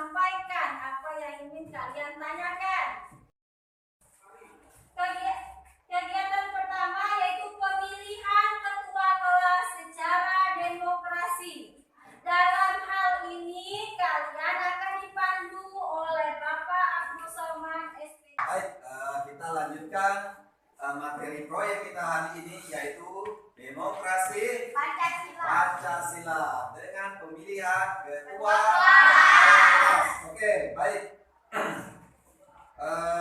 sampaikan apa yang ingin kalian tanyakan. Kegiatan pertama yaitu pemilihan ketua kelas secara demokrasi. Dalam hal ini kalian akan dipandu oleh Bapak Abdul Somad SP. Baik, kita lanjutkan materi proyek kita hari ini yaitu demokrasi Pancasila dengan pemilihan ketua kelas. Oke, baik.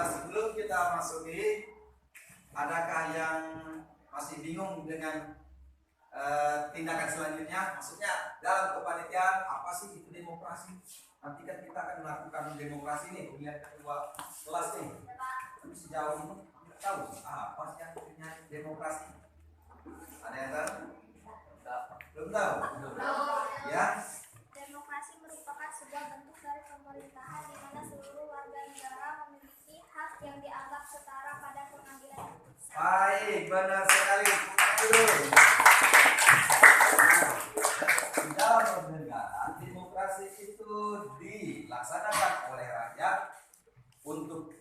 Sebelum kita masuki, adakah yang masih bingung dengan tindakan selanjutnya? Maksudnya dalam kepanitiaan apa sih itu demokrasi? Nanti kan kita akan melakukan demokrasi nih, pemilihan ketua kelas nih. Tapi sejauh ini tidak tahu apa sih yang punya demokrasi. Ada yang tahu? Belum tahu? Ya. Demokrasi merupakan sebuah bentuk dari pemerintahan di mana seluruh warga negara memiliki hak yang dianggap setara pada pengambilan keputusan. Baik, benar sekali. Di dalam bernegara, demokrasi itu dilaksanakan oleh rakyat untuk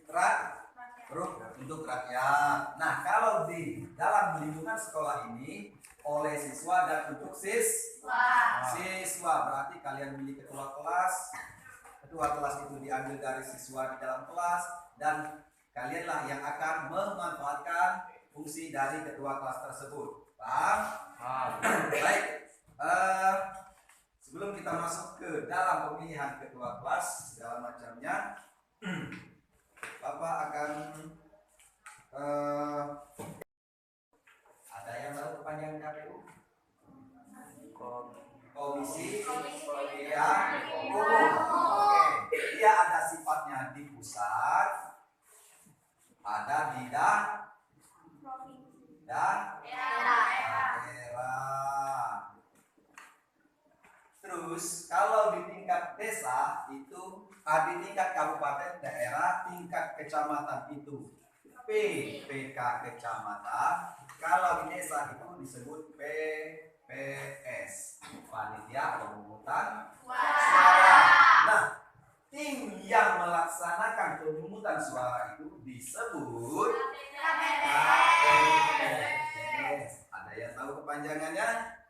rakyat. Nah, kalau di dalam lingkungan sekolah ini oleh siswa dan untuk siswa berarti kalian milih ketua kelas. Ketua kelas itu diambil dari siswa di dalam kelas dan kalianlah yang akan memanfaatkan fungsi dari ketua kelas tersebut. Paham? Baik. Sebelum kita masuk ke dalam pemilihan ketua kelas segala macamnya, Bapak akan ada yang tahu kepanjangan KPU? Komisi Pemilihan Umum. Oke, dia ada sifatnya di pusat, ada di daerah. Terus kalau di tingkat desa itu, di tingkat kabupaten, daerah, tingkat kecamatan itu PPK kecamatan. Kalau di desa itu disebut PPS, panitia pemungutan suara. Nah, tim yang melaksanakan pemungutan suara itu disebut KPPS. Ada yang tahu kepanjangannya?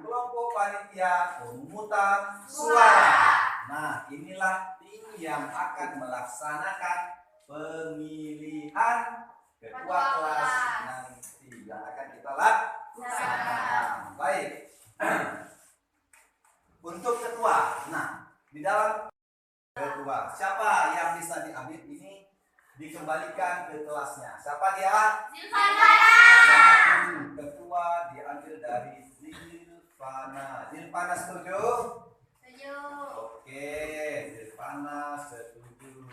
Kelompok panitia pemungutan suara. Nah, inilah tim yang akan melaksanakan pemilihan ketua kelas nanti yang akan kita laksanakan. Baik. Untuk ketua, nah di dalam ketua, siapa yang bisa diambil ini dikembalikan ke kelasnya? Siapa dia? Ketua diambil dari Zilfana. Zilfana setuju? Setuju. Oke, Zilfana setuju.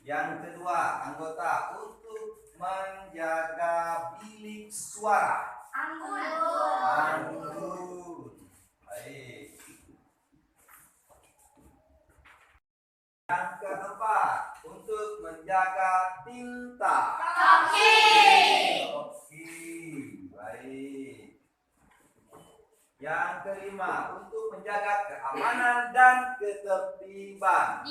Yang kedua, anggota untuk menjaga bilik suara. Anggun. Baik. Yang keempat, untuk menjaga tinta. Oke. Baik. Yang kelima, untuk menjaga keamanan dan ketertiban.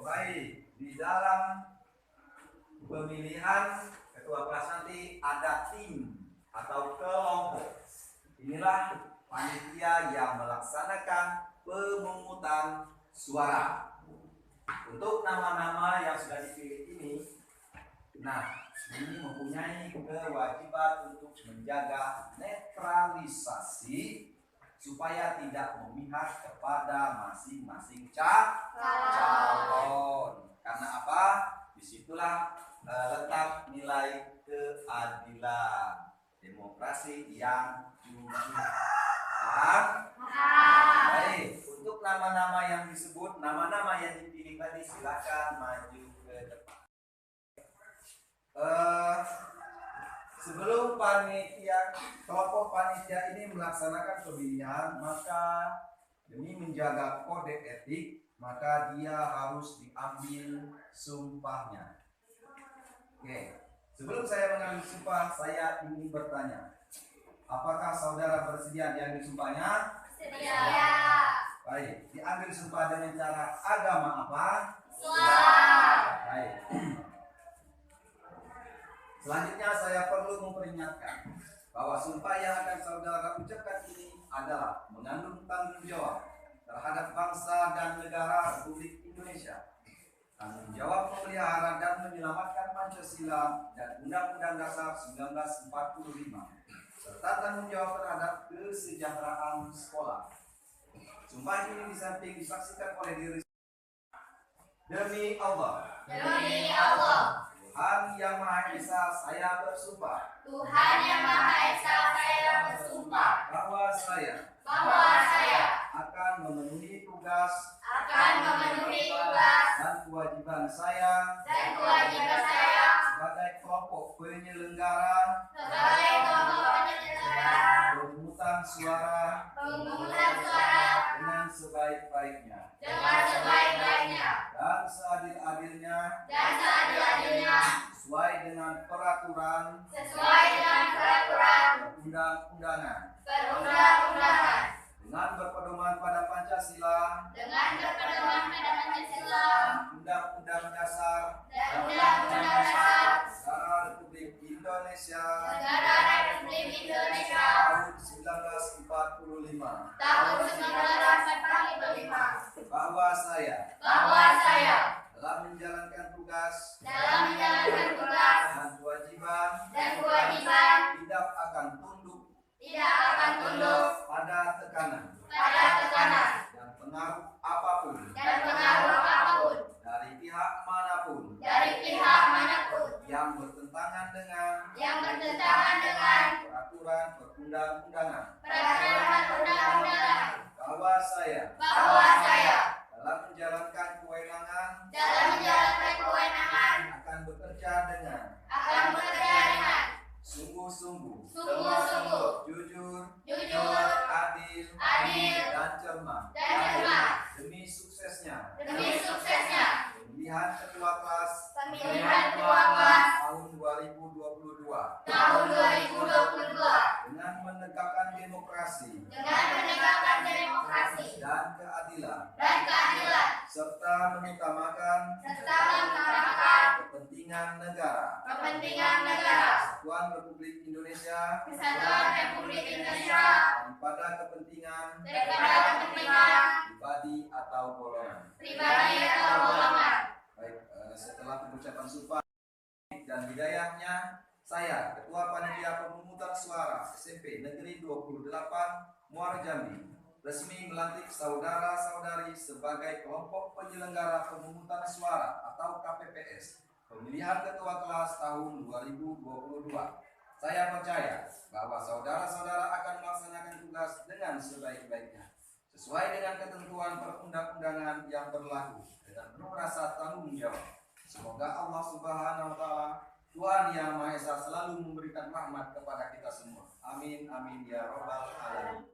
Baik. Di dalam pemilihan ketua kelas nanti ada tim atau kelompok. Inilah panitia yang melaksanakan pemungutan suara. Untuk nama-nama yang sudah dipilih ini, nah ini mempunyai kewajiban untuk menjaga netralisasi supaya tidak memihak kepada masing-masing calon. Karena apa? Disitulah letak nilai keadilan demokrasi yang jujur. Paham? Baik, untuk nama-nama yang disebut, nama-nama yang dipilih tadi silakan maju ke depan. Sebelum kelompok panitia ini melaksanakan pemilihan, maka demi menjaga kode etik, maka dia harus diambil sumpahnya. Oke, Sebelum saya mengambil sumpah, saya ingin bertanya, apakah saudara bersedia diambil sumpahnya? Sedia. Baik, diambil sumpah dengan cara agama apa? Islam. Baik. Selanjutnya saya perlu memperingatkan bahwa sumpah yang akan saudara ucapkan ini adalah mengandung tanggung jawab terhadap bangsa dan negara Republik Indonesia, tanggung jawab memelihara dan menyelamatkan Pancasila dan Undang-Undang Dasar 1945, serta tanggung jawab terhadap kesejahteraan sekolah. Sumpah ini di samping disaksikan oleh diri demi Allah. Demi Allah. Tuhan Yang Maha Esa, saya bersumpah Tuhan Yang Maha Esa, saya bersumpah bahwa saya akan memenuhi tugas dan kewajiban saya sebagai kelompok penyelenggara pemungutan suara dengan sebaik-baiknya dan seadil-adilnya sesuai dengan peraturan perundang-undangan dengan berpedoman pada Pancasila Undang-Undang Dasar Negara Republik Indonesia tahun 1945, bahwa saya telah menjalankan tugas dan kewajiban tidak akan tunduk pada tekanan dan pengaruh apapun dari pihak manapun yang bertentangan dengan peraturan perundang-undangan, bahwa saya dalam menjalankan kewenangan akan bekerja dengan sungguh-sungguh, jujur, adil, dan cermat demi suksesnya pemilihan ketua kelas tahun 2022 dengan menegakkan demokrasi dan keadilan serta mengutamakan kepentingan negara Kesatuan Republik Indonesia daripada kepentingan pribadi atau golongan. Baik, setelah pengucapan sumpah dan hidayahnya, saya Ketua Panitia Pemungutan Suara SMP Negeri 28 Muara Jambi resmi melantik saudara-saudari sebagai kelompok penyelenggara pemungutan suara atau KPPS pemilihan ketua kelas tahun 2022. Saya percaya bahwa saudara-saudara akan melaksanakan tugas dengan sebaik-baiknya sesuai dengan ketentuan perundang-undangan yang berlaku dengan penuh rasa tanggung jawab. Semoga Allah Subhanahu wa Ta'ala, Tuhan Yang Maha Esa, selalu memberikan rahmat kepada kita semua. Amin amin ya rabbal alamin.